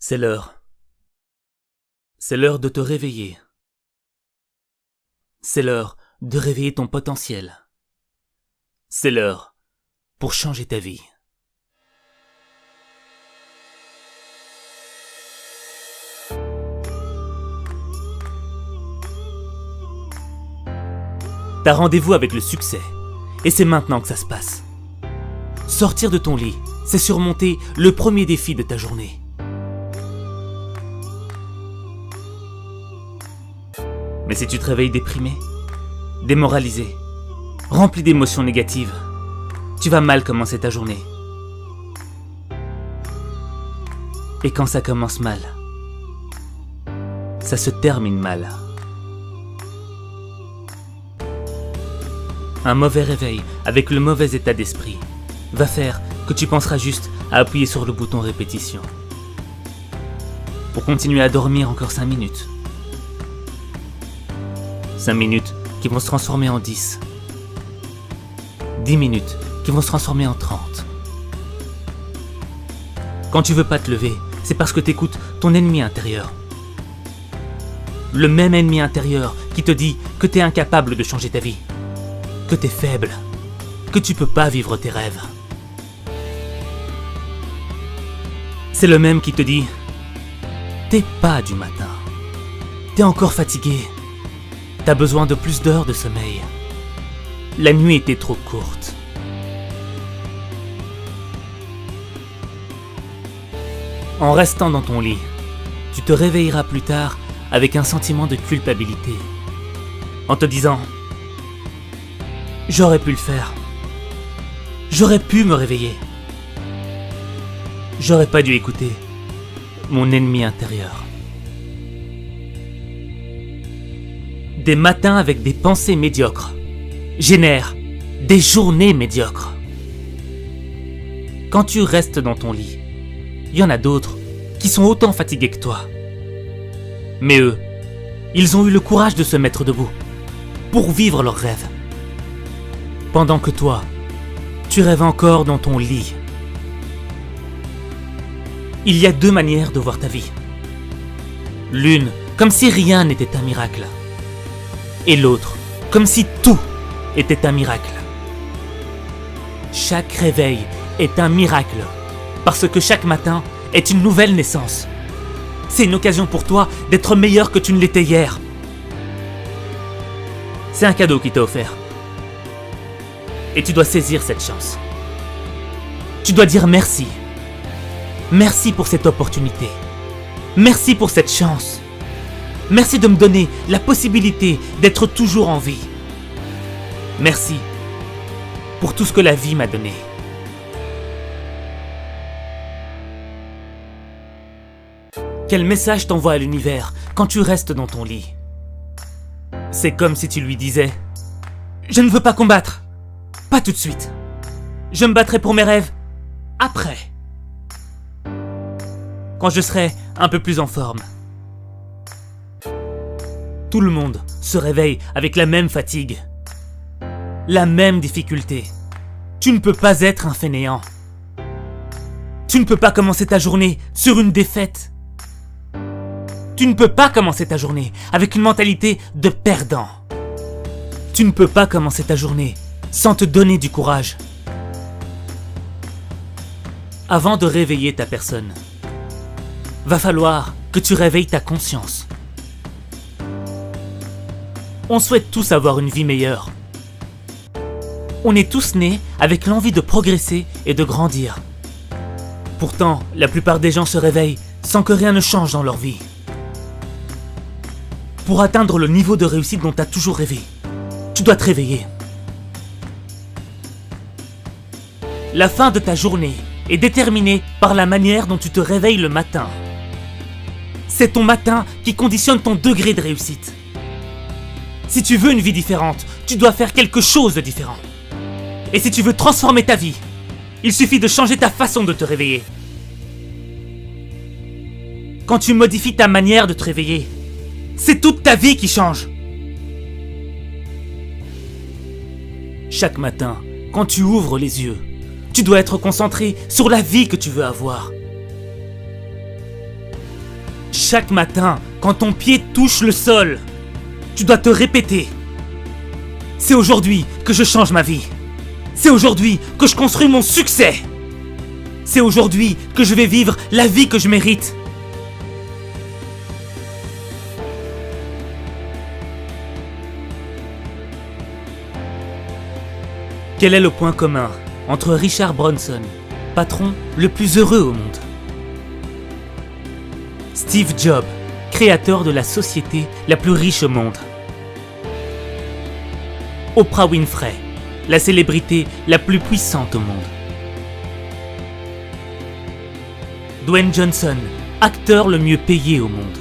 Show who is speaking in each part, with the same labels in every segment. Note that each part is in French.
Speaker 1: C'est l'heure. C'est l'heure de te réveiller. C'est l'heure de réveiller ton potentiel. C'est l'heure pour changer ta vie. T'as rendez-vous avec le succès, et c'est maintenant que ça se passe. Sortir de ton lit, c'est surmonter le premier défi de ta journée. Mais si tu te réveilles déprimé, démoralisé, rempli d'émotions négatives, tu vas mal commencer ta journée. Et quand ça commence mal, ça se termine mal. Un mauvais réveil avec le mauvais état d'esprit va faire que tu penseras juste à appuyer sur le bouton répétition pour continuer à dormir encore 5 minutes. 5 minutes qui vont se transformer en 10. 10 minutes qui vont se transformer en 30. Quand tu veux pas te lever, c'est parce que t'écoutes ton ennemi intérieur. Le même ennemi intérieur qui te dit que t'es incapable de changer ta vie, que t'es faible, que tu peux pas vivre tes rêves. C'est le même qui te dit « T'es pas du matin, t'es encore fatigué, t'as besoin de plus d'heures de sommeil, la nuit était trop courte. » En restant dans ton lit, tu te réveilleras plus tard avec un sentiment de culpabilité, en te disant « J'aurais pu le faire. J'aurais pu me réveiller. J'aurais pas dû écouter mon ennemi intérieur. » Des matins avec des pensées médiocres génèrent des journées médiocres. Quand tu restes dans ton lit, il y en a d'autres qui sont autant fatigués que toi. Mais eux, ils ont eu le courage de se mettre debout pour vivre leurs rêves. Pendant que toi, tu rêves encore dans ton lit. Il y a 2 manières de voir ta vie. L'une, comme si rien n'était un miracle. Et l'autre, comme si tout était un miracle. Chaque réveil est un miracle, parce que chaque matin est une nouvelle naissance. C'est une occasion pour toi d'être meilleur que tu ne l'étais hier. C'est un cadeau qui t'est offert. Et tu dois saisir cette chance. Tu dois dire merci. Merci pour cette opportunité. Merci pour cette chance. Merci de me donner la possibilité d'être toujours en vie. Merci pour tout ce que la vie m'a donné. Quel message t'envoie à l'univers quand tu restes dans ton lit? C'est comme si tu lui disais « Je ne veux pas combattre. Pas tout de suite. Je me battrai pour mes rêves après. Quand je serai un peu plus en forme. » Tout le monde se réveille avec la même fatigue, la même difficulté. Tu ne peux pas être un fainéant. Tu ne peux pas commencer ta journée sur une défaite. Tu ne peux pas commencer ta journée avec une mentalité de perdant. Tu ne peux pas commencer ta journée sans te donner du courage. Avant de réveiller ta personne, va falloir que tu réveilles ta conscience. On souhaite tous avoir une vie meilleure. On est tous nés avec l'envie de progresser et de grandir. Pourtant, la plupart des gens se réveillent sans que rien ne change dans leur vie. Pour atteindre le niveau de réussite dont tu as toujours rêvé, tu dois te réveiller. La fin de ta journée est déterminée par la manière dont tu te réveilles le matin. C'est ton matin qui conditionne ton degré de réussite. Si tu veux une vie différente, tu dois faire quelque chose de différent. Et si tu veux transformer ta vie, il suffit de changer ta façon de te réveiller. Quand tu modifies ta manière de te réveiller, c'est toute ta vie qui change. Chaque matin, quand tu ouvres les yeux, tu dois être concentré sur la vie que tu veux avoir. chaque matin, quand ton pied touche le sol, tu dois te répéter. C'est aujourd'hui que je change ma vie. C'est aujourd'hui que je construis mon succès. C'est aujourd'hui que je vais vivre la vie que je mérite. Quel est le point commun entre Richard Branson, patron le plus heureux au monde, Steve Jobs, créateur de la société la plus riche au monde, Oprah Winfrey, la célébrité la plus puissante au monde, Dwayne Johnson, acteur le mieux payé au monde,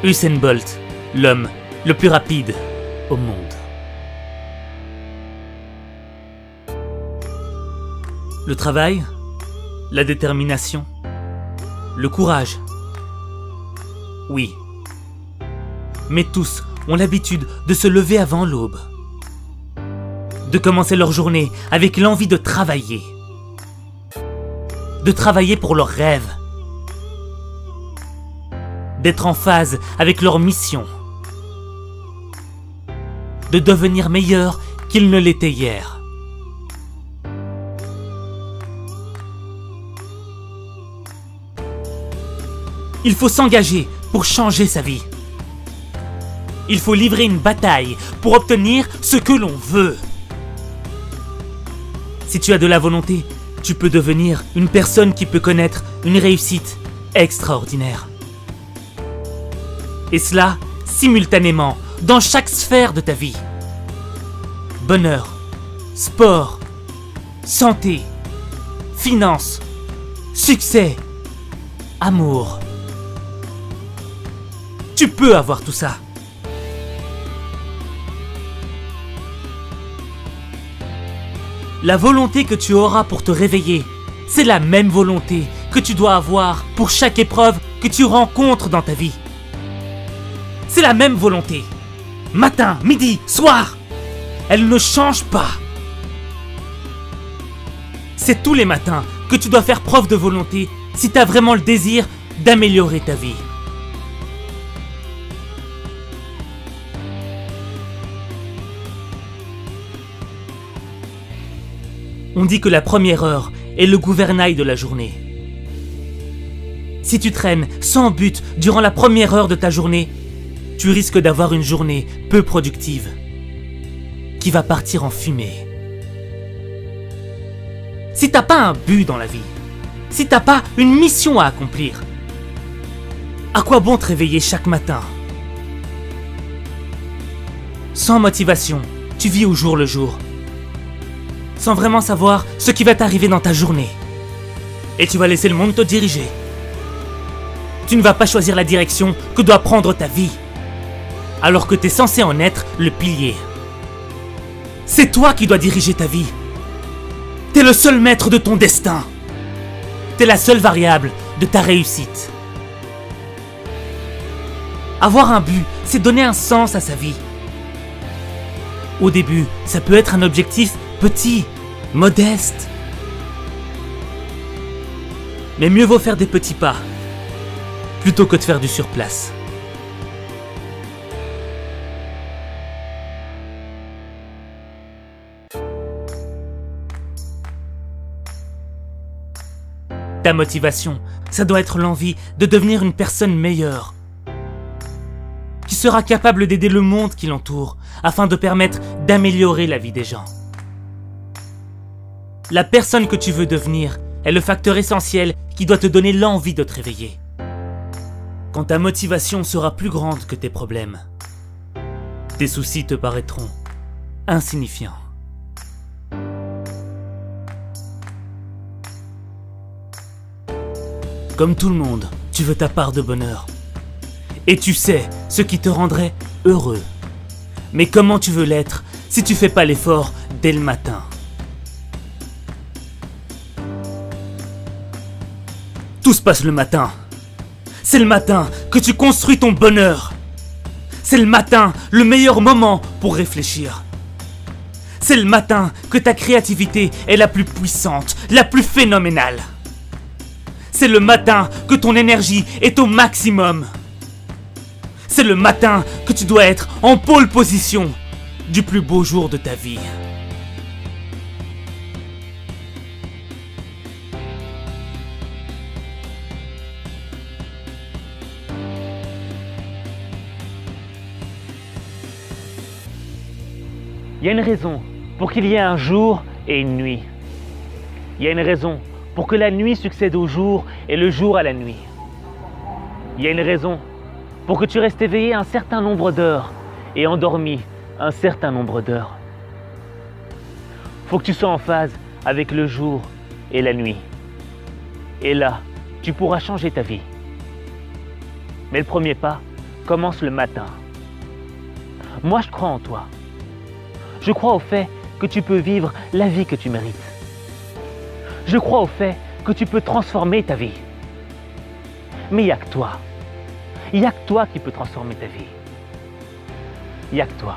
Speaker 1: Usain Bolt, l'homme le plus rapide au monde. Le travail, la détermination, le courage. Oui. Mais tous ont l'habitude de se lever avant l'aube, de commencer leur journée avec l'envie de travailler pour leurs rêves, d'être en phase avec leur mission, de devenir meilleurs qu'ils ne l'étaient hier. Il faut s'engager pour changer sa vie. Il faut livrer une bataille pour obtenir ce que l'on veut. Si tu as de la volonté, tu peux devenir une personne qui peut connaître une réussite extraordinaire. Et cela, simultanément, dans chaque sphère de ta vie. Bonheur, sport, santé, finances, succès, amour. Tu peux avoir tout ça. La volonté que tu auras pour te réveiller, c'est la même volonté que tu dois avoir pour chaque épreuve que tu rencontres dans ta vie. C'est la même volonté. Matin, midi, soir. Elle ne change pas. C'est tous les matins que tu dois faire preuve de volonté si tu as vraiment le désir d'améliorer ta vie. On dit que la première heure est le gouvernail de la journée. Si tu traînes sans but durant la première heure de ta journée, tu risques d'avoir une journée peu productive, qui va partir en fumée. Si t'as pas un but dans la vie, si t'as pas une mission à accomplir, à quoi bon te réveiller chaque matin? Sans motivation, tu vis au jour le jour, sans vraiment savoir ce qui va t'arriver dans ta journée. Et tu vas laisser le monde te diriger. Tu ne vas pas choisir la direction que doit prendre ta vie, alors que tu es censé en être le pilier. C'est toi qui dois diriger ta vie. T'es le seul maître de ton destin. T'es la seule variable de ta réussite. Avoir un but, c'est donner un sens à sa vie. Au début, ça peut être un objectif petit, modeste. Mais mieux vaut faire des petits pas, plutôt que de faire du surplace. Ta motivation, ça doit être l'envie de devenir une personne meilleure, qui sera capable d'aider le monde qui l'entoure, afin de permettre d'améliorer la vie des gens. La personne que tu veux devenir est le facteur essentiel qui doit te donner l'envie de te réveiller. Quand ta motivation sera plus grande que tes problèmes, tes soucis te paraîtront insignifiants. Comme tout le monde, tu veux ta part de bonheur. Et tu sais ce qui te rendrait heureux. Mais comment tu veux l'être si tu fais pas l'effort dès le matin? Tout se passe le matin. C'est le matin que tu construis ton bonheur. C'est le matin le meilleur moment pour réfléchir. C'est le matin que ta créativité est la plus puissante, la plus phénoménale. C'est le matin que ton énergie est au maximum. C'est le matin que tu dois être en pole position du plus beau jour de ta vie. Il y a une raison pour qu'il y ait un jour et une nuit. Il y a une raison pour que la nuit succède au jour et le jour à la nuit. Il y a une raison pour que tu restes éveillé un certain nombre d'heures et endormi un certain nombre d'heures. Faut que tu sois en phase avec le jour et la nuit. Et là, tu pourras changer ta vie. Mais le premier pas commence le matin. Moi, je crois en toi. Je crois au fait que tu peux vivre la vie que tu mérites. Je crois au fait que tu peux transformer ta vie. Mais il n'y a que toi. Il n'y a que toi qui peux transformer ta vie. Il n'y a que toi.